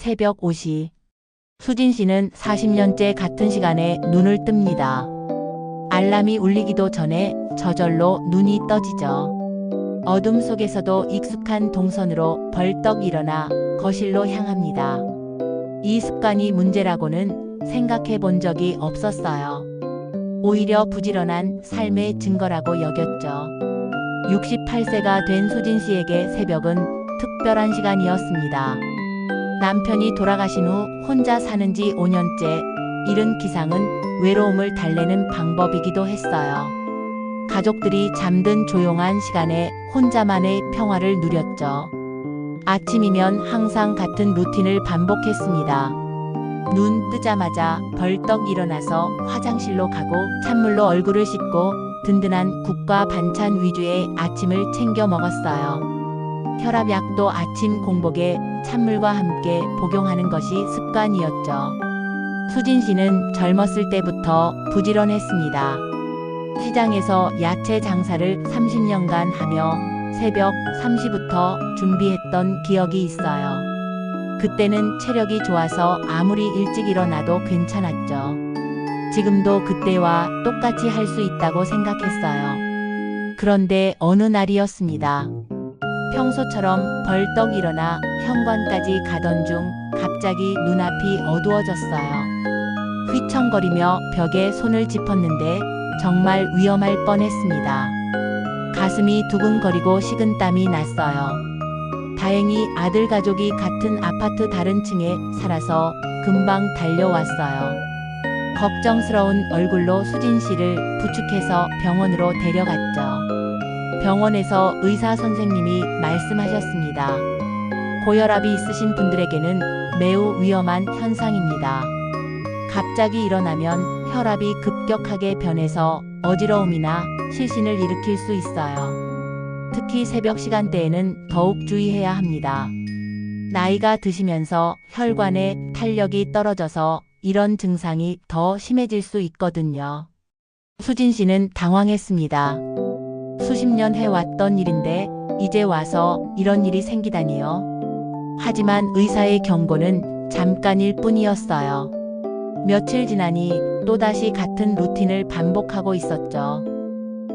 새벽 5시. 수진 씨는 40년째 같은 시간에 눈을 뜹니다. 알람이 울리기도 전에 저절로 눈이 떠지죠. 어둠 속에서도 익숙한 동선으로 벌떡 일어나 거실로 향합니다. 이 습관이 문제라고는 생각해 본 적이 없었어요. 오히려 부지런한 삶의 증거라고 여겼죠. 68세가 된 수진 씨에게 새벽은 특별한 시간이었습니다. 남편이 돌아가신 후 혼자 사는 지 5년째, 이른 기상은 외로움을 달래는 방법이기도 했어요. 가족들이 잠든 조용한 시간에 혼자만의 평화를 누렸죠. 아침이면 항상 같은 루틴을 반복했습니다. 눈 뜨자마자 벌떡 일어나서 화장실로 가고 찬물로 얼굴을 씻고 든든한 국과 반찬 위주의 아침을 챙겨 먹었어요. 혈압약도 아침 공복에 찬물과 함께 복용하는 것이 습관이었죠. 수진 씨는 젊었을 때부터 부지런했습니다. 시장에서 야채 장사를 30년간 하며 새벽 3시부터 준비했던 기억이 있어요. 그때는 체력이 좋아서 아무리 일찍 일어나도 괜찮았죠. 지금도 그때와 똑같이 할 수 있다고 생각했어요. 그런데 어느 날이었습니다. 평소처럼 벌떡 일어나 현관까지 가던 중 갑자기 눈앞이 어두워졌어요. 휘청거리며 벽에 손을 짚었는데 정말 위험할 뻔했습니다. 가슴이 두근거리고 식은땀이 났어요. 다행히 아들 가족이 같은 아파트 다른 층에 살아서 금방 달려왔어요. 걱정스러운 얼굴로 수진 씨를 부축해서 병원으로 데려갔죠. 병원에서 의사 선생님이 말씀하셨습니다. 고혈압이 있으신 분들에게는 매우 위험한 현상입니다. 갑자기 일어나면 혈압이 급격하게 변해서 어지러움이나 실신을 일으킬 수 있어요. 특히 새벽 시간대에는 더욱 주의해야 합니다. 나이가 드시면서 혈관의 탄력이 떨어져서 이런 증상이 더 심해질 수 있거든요. 수진 씨는 당황했습니다. 수십 년 해왔던 일인데 이제 와서 이런 일이 생기다니요. 하지만 의사의 경고는 잠깐일 뿐이었어요. 며칠 지나니 또다시 같은 루틴을 반복하고 있었죠.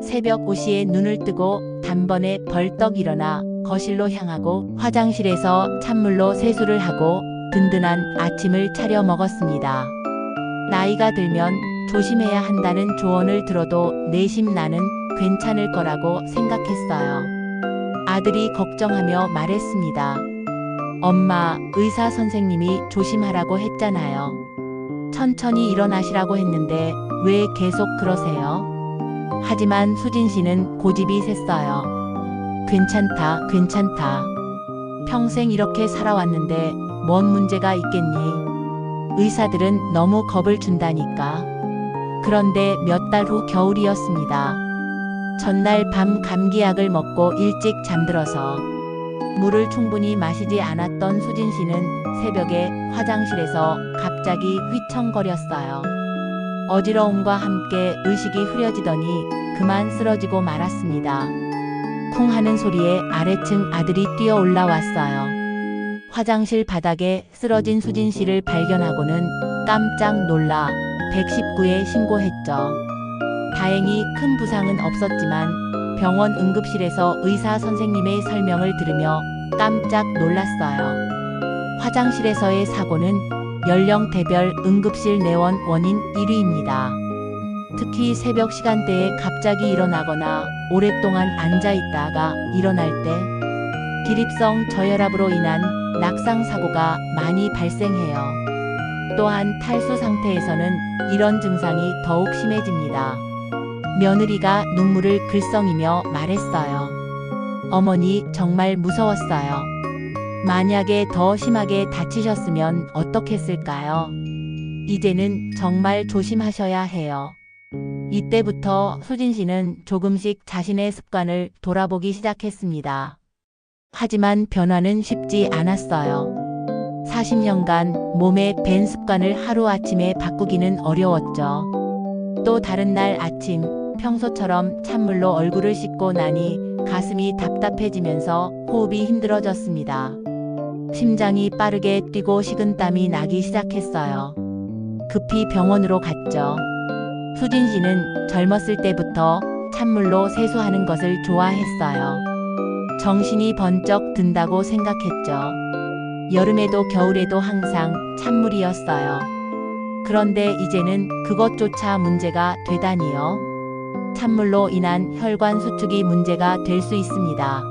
새벽 5시에 눈을 뜨고 단번에 벌떡 일어나 거실로 향하고 화장실에서 찬물로 세수를 하고 든든한 아침을 차려 먹었습니다. 나이가 들면 조심해야 한다는 조언을 들어도 내심 나는 괜찮을 거라고 생각했어요. 아들이 걱정하며 말했습니다. 엄마, 의사 선생님이 조심하라고 했잖아요. 천천히 일어나시라고 했는데 왜 계속 그러세요? 하지만 수진 씨는 고집이 셌어요. 괜찮다, 괜찮다. 평생 이렇게 살아왔는데 뭔 문제가 있겠니? 의사들은 너무 겁을 준다니까. 그런데 몇 달 후 겨울이었습니다. 전날 밤 감기약을 먹고 일찍 잠들어서 물을 충분히 마시지 않았던 수진 씨는 새벽에 화장실에서 갑자기 휘청거렸어요. 어지러움과 함께 의식이 흐려지더니 그만 쓰러지고 말았습니다. 쿵 하는 소리에 아래층 아들이 뛰어 올라왔어요. 화장실 바닥에 쓰러진 수진 씨를 발견하고는 깜짝 놀라 119에 신고했죠. 다행히 큰 부상은 없었지만 병원 응급실에서 의사 선생님의 설명을 들으며 깜짝 놀랐어요. 화장실에서의 사고는 연령대별 응급실 내원 원인 1위입니다. 특히 새벽 시간대에 갑자기 일어나거나 오랫동안 앉아있다가 일어날 때 기립성 저혈압으로 인한 낙상사고가 많이 발생해요. 또한 탈수 상태에서는 이런 증상이 더욱 심해집니다. 며느리가 눈물을 글썽이며 말했어요. 어머니, 정말 무서웠어요. 만약에 더 심하게 다치셨으면 어떻겠을까요? 이제는 정말 조심하셔야 해요. 이때부터 수진 씨는 조금씩 자신의 습관을 돌아보기 시작했습니다. 하지만 변화는 쉽지 않았어요. 40년간 몸에 밴 습관을 하루아침에 바꾸기는 어려웠죠. 또 다른 날 아침, 평소처럼 찬물로 얼굴을 씻고 나니 가슴이 답답해지면서 호흡이 힘들어졌습니다. 심장이 빠르게 뛰고 식은땀이 나기 시작했어요. 급히 병원으로 갔죠. 수진 씨는 젊었을 때부터 찬물로 세수하는 것을 좋아했어요. 정신이 번쩍 든다고 생각했죠. 여름에도 겨울에도 항상 찬물이었어요. 그런데 이제는 그것조차 문제가 되다니요. 찬물로 인한 혈관 수축이 문제가 될 수 있습니다.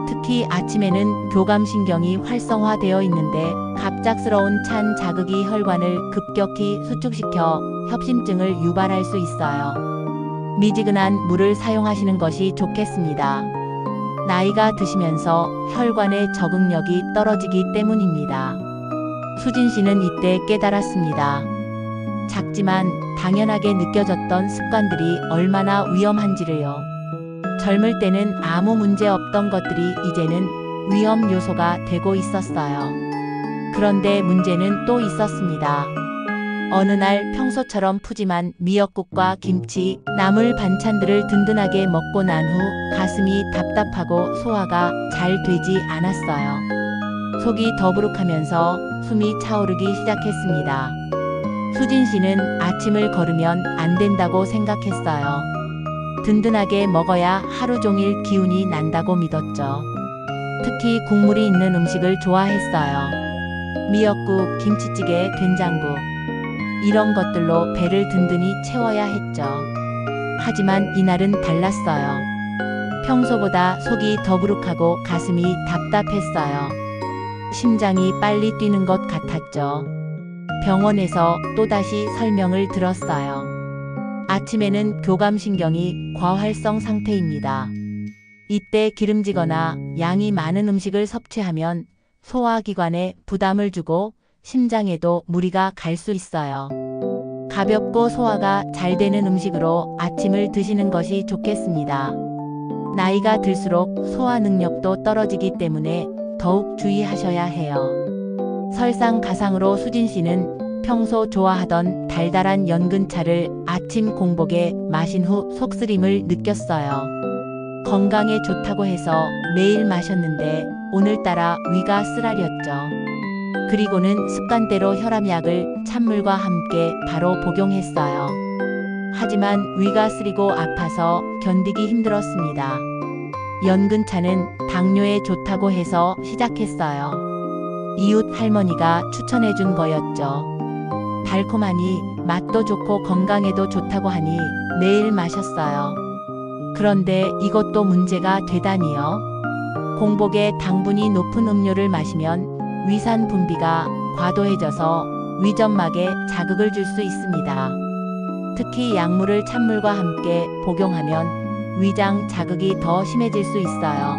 특히 아침에는 교감신경이 활성화되어 있는데 갑작스러운 찬 자극이 혈관을 급격히 수축시켜 협심증을 유발할 수 있어요. 미지근한 물을 사용하시는 것이 좋겠습니다. 나이가 드시면서 혈관의 적응력이 떨어지기 때문입니다. 수진 씨는 이때 깨달았습니다. 작지만 당연하게 느껴졌던 습관들이 얼마나 위험한지를요. 젊을 때는 아무 문제 없던 것들이 이제는 위험 요소가 되고 있었어요. 그런데 문제는 또 있었습니다. 어느 날 평소처럼 푸짐한 미역국과 김치, 나물 반찬들을 든든하게 먹고 난 후 가슴이 답답하고 소화가 잘 되지 않았어요. 속이 더부룩하면서 숨이 차오르기 시작했습니다. 수진 씨는 아침을 거르면 안 된다고 생각했어요. 든든하게 먹어야 하루 종일 기운이 난다고 믿었죠. 특히 국물이 있는 음식을 좋아했어요. 미역국, 김치찌개, 된장국. 이런 것들로 배를 든든히 채워야 했죠. 하지만 이날은 달랐어요. 평소보다 속이 더부룩하고 가슴이 답답했어요. 심장이 빨리 뛰는 것 같았죠. 병원에서 또다시 설명을 들었어요. 아침에는 교감신경이 과활성 상태입니다. 이때 기름지거나 양이 많은 음식을 섭취하면 소화기관에 부담을 주고 심장에도 무리가 갈 수 있어요. 가볍고 소화가 잘 되는 음식으로 아침을 드시는 것이 좋겠습니다. 나이가 들수록 소화 능력도 떨어지기 때문에 더욱 주의하셔야 해요. 설상가상으로 수진 씨는 평소 좋아하던 달달한 연근차를 아침 공복에 마신 후 속쓰림을 느꼈어요. 건강에 좋다고 해서 매일 마셨는데 오늘따라 위가 쓰라렸죠. 그리고는 습관대로 혈압약을 찬물과 함께 바로 복용했어요. 하지만 위가 쓰리고 아파서 견디기 힘들었습니다. 연근차는 당뇨에 좋다고 해서 시작했어요. 이웃 할머니가 추천해준 거였죠. 달콤하니 맛도 좋고 건강에도 좋다고 하니 매일 마셨어요. 그런데 이것도 문제가 되다니요. 공복에 당분이 높은 음료를 마시면 위산 분비가 과도해져서 위점막에 자극을 줄 수 있습니다. 특히 약물을 찬물과 함께 복용하면 위장 자극이 더 심해질 수 있어요.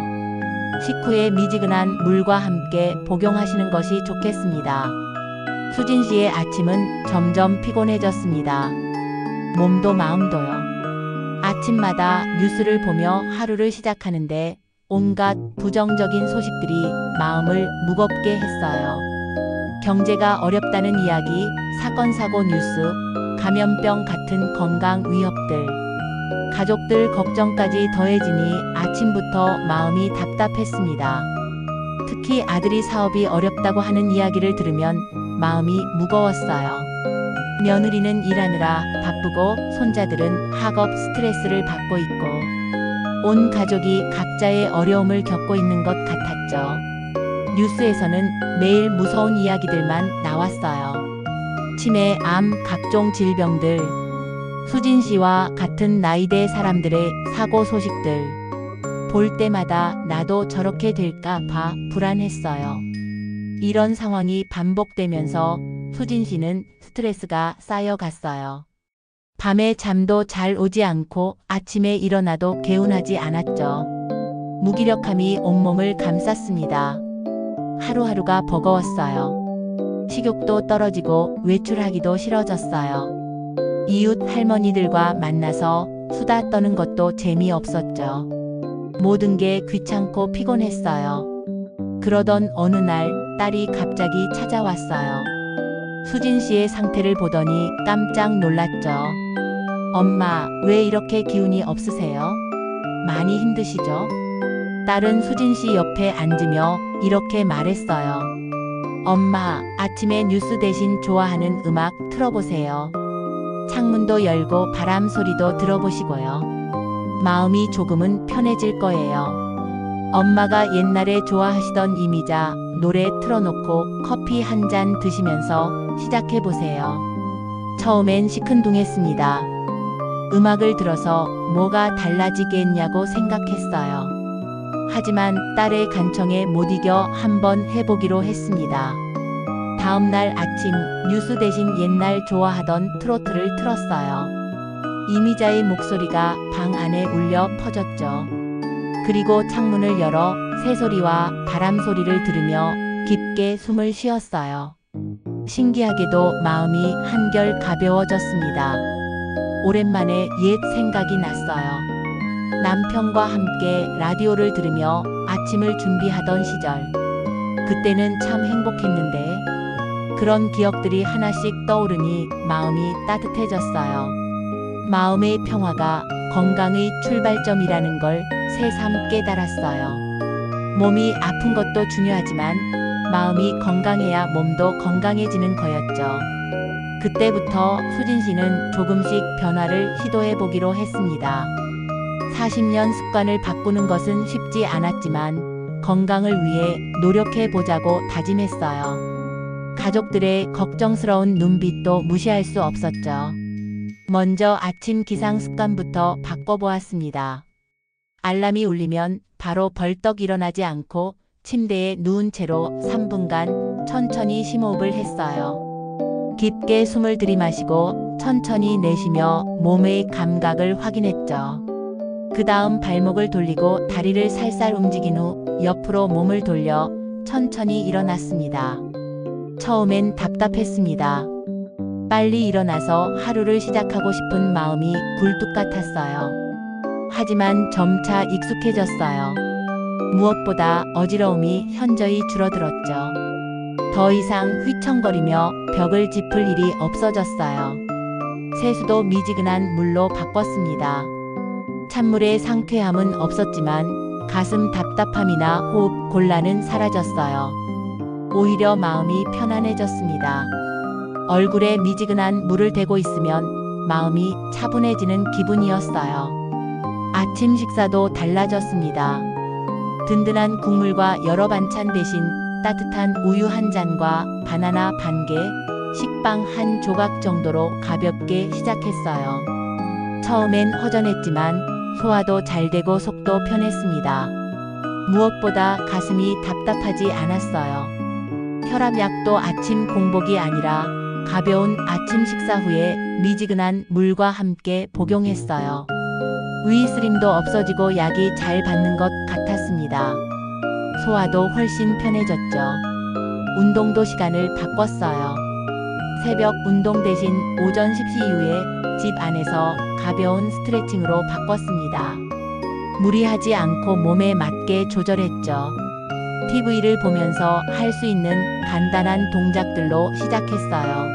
식후에 미지근한 물과 함께 복용하시는 것이 좋겠습니다. 수진 씨의 아침은 점점 피곤해졌습니다. 몸도 마음도요. 아침마다 뉴스를 보며 하루를 시작하는데 온갖 부정적인 소식들이 마음을 무겁게 했어요. 경제가 어렵다는 이야기, 사건, 사고 뉴스, 감염병 같은 건강 위협들, 가족들 걱정까지 더해지니 아침부터 마음이 답답했습니다. 특히 아들이 사업이 어렵다고 하는 이야기를 들으면 마음이 무거웠어요. 며느리는 일하느라 바쁘고 손자들은 학업 스트레스를 받고 있고 온 가족이 각자의 어려움을 겪고 있는 것 같았죠. 뉴스에서는 매일 무서운 이야기들만 나왔어요. 치매, 암, 각종 질병들, 수진 씨와 같은 나이대 사람들의 사고 소식들. 볼 때마다 나도 저렇게 될까 봐 불안했어요. 이런 상황이 반복되면서 수진 씨는 스트레스가 쌓여갔어요. 밤에 잠도 잘 오지 않고 아침에 일어나도 개운하지 않았죠. 무기력함이 온몸을 감쌌습니다. 하루하루가 버거웠어요. 식욕도 떨어지고 외출하기도 싫어졌어요. 이웃 할머니들과 만나서 수다 떠는 것도 재미없었죠. 모든 게 귀찮고 피곤했어요. 그러던 어느 날 딸이 갑자기 찾아왔어요. 수진 씨의 상태를 보더니 깜짝 놀랐죠. 엄마, 왜 이렇게 기운이 없으세요? 많이 힘드시죠? 딸은 수진 씨 옆에 앉으며 이렇게 말했어요. 엄마, 아침에 뉴스 대신 좋아하는 음악 틀어보세요. 창문도 열고 바람 소리도 들어보시고요. 마음이 조금은 편해질 거예요. 엄마가 옛날에 좋아하시던 이미자 노래 틀어놓고 커피 한 잔 드시면서 시작해보세요. 처음엔 시큰둥했습니다. 음악을 들어서 뭐가 달라지겠냐고 생각했어요. 하지만 딸의 간청에 못 이겨 한번 해보기로 했습니다. 다음 날 아침 뉴스 대신 옛날 좋아하던 트로트를 틀었어요. 이미자의 목소리가 방 안에 울려 퍼졌죠. 그리고 창문을 열어 새소리와 바람 소리를 들으며 깊게 숨을 쉬었어요. 신기하게도 마음이 한결 가벼워졌습니다. 오랜만에 옛 생각이 났어요. 남편과 함께 라디오를 들으며 아침을 준비하던 시절. 그때는 참 행복했는데 그런 기억들이 하나씩 떠오르니 마음이 따뜻해졌어요. 마음의 평화가 건강의 출발점이라는 걸 새삼 깨달았어요. 몸이 아픈 것도 중요하지만 마음이 건강해야 몸도 건강해지는 거였죠. 그때부터 수진 씨는 조금씩 변화를 시도해 보기로 했습니다. 40년 습관을 바꾸는 것은 쉽지 않았지만 건강을 위해 노력해 보자고 다짐했어요. 가족들의 걱정스러운 눈빛도 무시할 수 없었죠. 먼저 아침 기상 습관부터 바꿔보았습니다. 알람이 울리면 바로 벌떡 일어나지 않고 침대에 누운 채로 3분간 천천히 심호흡을 했어요. 깊게 숨을 들이마시고 천천히 내쉬며 몸의 감각을 확인했죠. 그 다음 발목을 돌리고 다리를 살살 움직인 후 옆으로 몸을 돌려 천천히 일어났습니다. 처음엔 답답했습니다. 빨리 일어나서 하루를 시작하고 싶은 마음이 굴뚝 같았어요. 하지만 점차 익숙해졌어요. 무엇보다 어지러움이 현저히 줄어들었죠. 더 이상 휘청거리며 벽을 짚을 일이 없어졌어요. 세수도 미지근한 물로 바꿨습니다. 찬물의 상쾌함은 없었지만 가슴 답답함이나 호흡 곤란은 사라졌어요. 오히려 마음이 편안해졌습니다. 얼굴에 미지근한 물을 대고 있으면 마음이 차분해지는 기분이었어요. 아침 식사도 달라졌습니다. 든든한 국물과 여러 반찬 대신 따뜻한 우유 한 잔과 바나나 반 개, 식빵 한 조각 정도로 가볍게 시작했어요. 처음엔 허전했지만 소화도 잘 되고 속도 편했습니다. 무엇보다 가슴이 답답하지 않았어요. 혈압약도 아침 공복이 아니라 가벼운 아침 식사 후에 미지근한 물과 함께 복용했어요. 위스림도 없어지고 약이 잘 받는 것 같았습니다. 소화도 훨씬 편해졌죠. 운동도 시간을 바꿨어요. 새벽 운동 대신 오전 식시 이후에 집 안에서 가벼운 스트레칭으로 바꿨습니다. 무리하지 않고 몸에 맞게 조절했죠. TV를 보면서 할 수 있는 간단한 동작들로 시작했어요.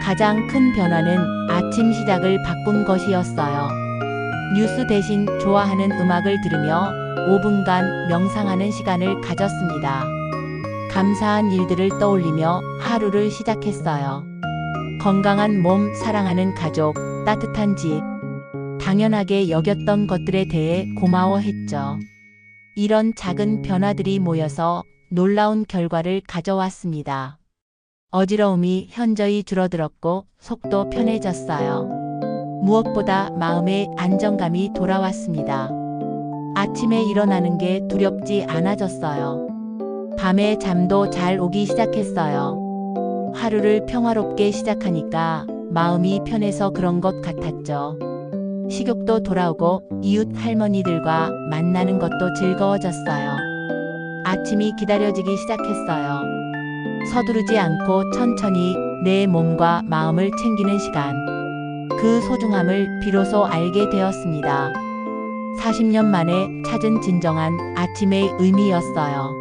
가장 큰 변화는 아침 시작을 바꾼 것이었어요. 뉴스 대신 좋아하는 음악을 들으며 5분간 명상하는 시간을 가졌습니다. 감사한 일들을 떠올리며 하루를 시작했어요. 건강한 몸, 사랑하는 가족, 따뜻한 집, 당연하게 여겼던 것들에 대해 고마워했죠. 이런 작은 변화들이 모여서 놀라운 결과를 가져왔습니다. 어지러움이 현저히 줄어들었고 속도 편해졌어요. 무엇보다 마음의 안정감이 돌아왔습니다. 아침에 일어나는 게 두렵지 않아졌어요. 밤에 잠도 잘 오기 시작했어요. 하루를 평화롭게 시작하니까 마음이 편해서 그런 것 같았죠. 식욕도 돌아오고 이웃 할머니들과 만나는 것도 즐거워졌어요. 아침이 기다려지기 시작했어요. 서두르지 않고 천천히 내 몸과 마음을 챙기는 시간. 그 소중함을 비로소 알게 되었습니다. 40년 만에 찾은 진정한 아침의 의미였어요.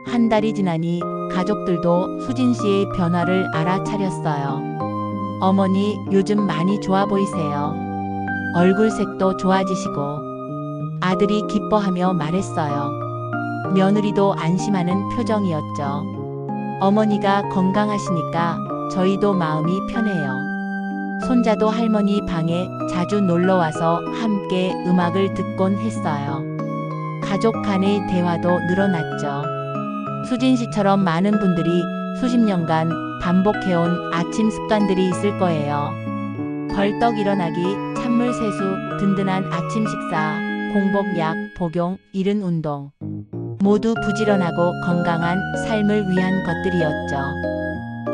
한 달이 지나니 가족들도 수진 씨의 변화를 알아차렸어요. 어머니, 요즘 많이 좋아 보이세요. 얼굴색도 좋아지시고. 아들이 기뻐하며 말했어요. 며느리도 안심하는 표정이었죠. 어머니가 건강하시니까 저희도 마음이 편해요. 손자도 할머니 방에 자주 놀러와서 함께 음악을 듣곤 했어요. 가족 간의 대화도 늘어났죠. 수진 씨처럼 많은 분들이 수십 년간 반복해온 아침 습관들이 있을 거예요. 벌떡 일어나기, 찬물 세수, 든든한 아침 식사, 공복약 복용, 이른 운동. 모두 부지런하고 건강한 삶을 위한 것들이었죠.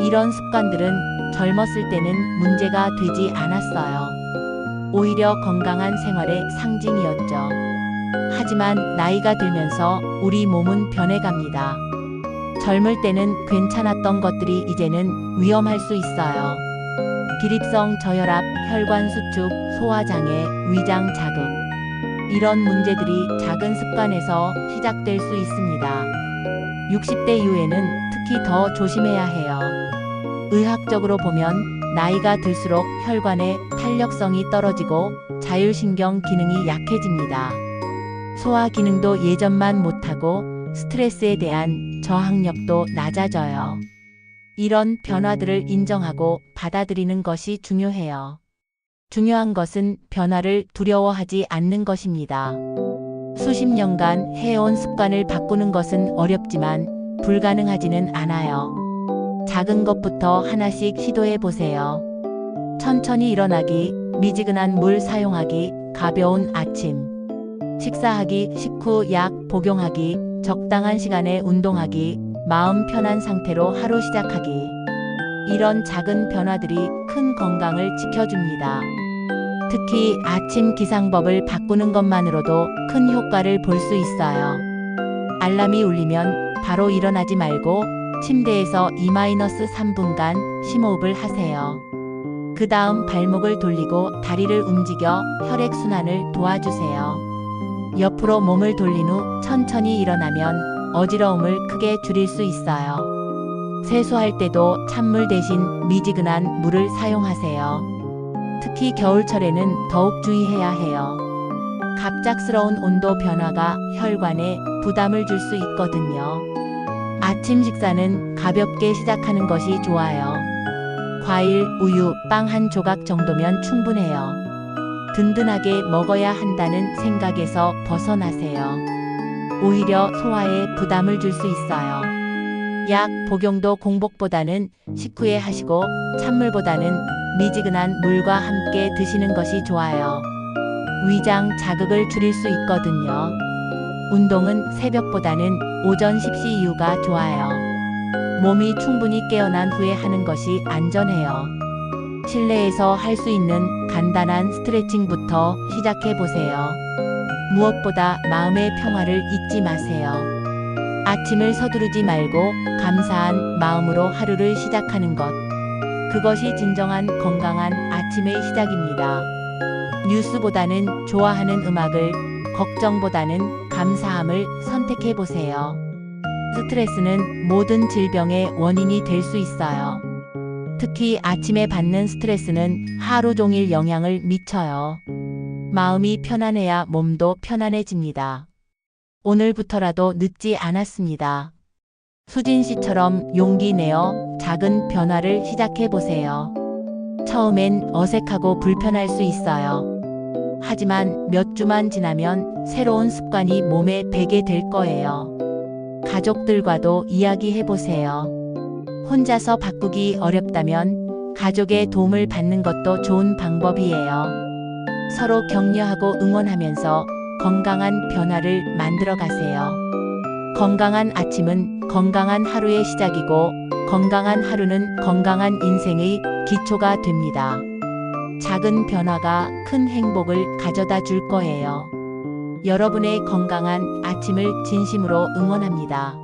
이런 습관들은 젊었을 때는 문제가 되지 않았어요. 오히려 건강한 생활의 상징이었죠. 하지만 나이가 들면서 우리 몸은 변해갑니다. 젊을 때는 괜찮았던 것들이 이제는 위험할 수 있어요. 기립성 저혈압, 혈관 수축, 소화장애, 위장 자극. 이런 문제들이 작은 습관에서 시작될 수 있습니다. 60대 이후에는 특히 더 조심해야 해요. 의학적으로 보면 나이가 들수록 혈관의 탄력성이 떨어지고 자율신경 기능이 약해집니다. 소화 기능도 예전만 못하고 스트레스에 대한 저항력도 낮아져요. 이런 변화들을 인정하고 받아들이는 것이 중요해요. 중요한 것은 변화를 두려워하지 않는 것입니다. 수십 년간 해온 습관을 바꾸는 것은 어렵지만 불가능하지는 않아요. 작은 것부터 하나씩 시도해 보세요. 천천히 일어나기, 미지근한 물 사용하기, 가벼운 아침 식사하기, 식후 약 복용하기, 적당한 시간에 운동하기, 마음 편한 상태로 하루 시작하기. 이런 작은 변화들이 큰 건강을 지켜줍니다. 특히 아침 기상법을 바꾸는 것만으로도 큰 효과를 볼 수 있어요. 알람이 울리면 바로 일어나지 말고 침대에서 2-3분간 심호흡을 하세요. 그 다음 발목을 돌리고 다리를 움직여 혈액순환을 도와주세요. 옆으로 몸을 돌린 후 천천히 일어나면 어지러움을 크게 줄일 수 있어요. 세수할 때도 찬물 대신 미지근한 물을 사용하세요. 특히 겨울철에는 더욱 주의해야 해요. 갑작스러운 온도 변화가 혈관에 부담을 줄 수 있거든요. 아침 식사는 가볍게 시작하는 것이 좋아요. 과일, 우유, 빵 한 조각 정도면 충분해요. 든든하게 먹어야 한다는 생각에서 벗어나세요. 오히려 소화에 부담을 줄 수 있어요. 약 복용도 공복보다는 식후에 하시고 찬물보다는 미지근한 물과 함께 드시는 것이 좋아요. 위장 자극을 줄일 수 있거든요. 운동은 새벽보다는 오전 10시 이후가 좋아요. 몸이 충분히 깨어난 후에 하는 것이 안전해요. 실내에서 할 수 있는 간단한 스트레칭부터 시작해 보세요. 무엇보다 마음의 평화를 잊지 마세요. 아침을 서두르지 말고 감사한 마음으로 하루를 시작하는 것. 그것이 진정한 건강한 아침의 시작입니다. 뉴스보다는 좋아하는 음악을, 걱정보다는 감사함을 선택해 보세요. 스트레스는 모든 질병의 원인이 될 수 있어요. 특히 아침에 받는 스트레스는 하루 종일 영향을 미쳐요. 마음이 편안해야 몸도 편안해집니다. 오늘부터라도 늦지 않았습니다. 수진 씨처럼 용기 내어 작은 변화를 시작해 보세요. 처음엔 어색하고 불편할 수 있어요. 하지만 몇 주만 지나면 새로운 습관이 몸에 배게 될 거예요. 가족들과도 이야기해 보세요. 혼자서 바꾸기 어렵다면 가족의 도움을 받는 것도 좋은 방법이에요. 서로 격려하고 응원하면서 건강한 변화를 만들어 가세요. 건강한 아침은 건강한 하루의 시작이고 건강한 하루는 건강한 인생의 기초가 됩니다. 작은 변화가 큰 행복을 가져다 줄 거예요. 여러분의 건강한 아침을 진심으로 응원합니다.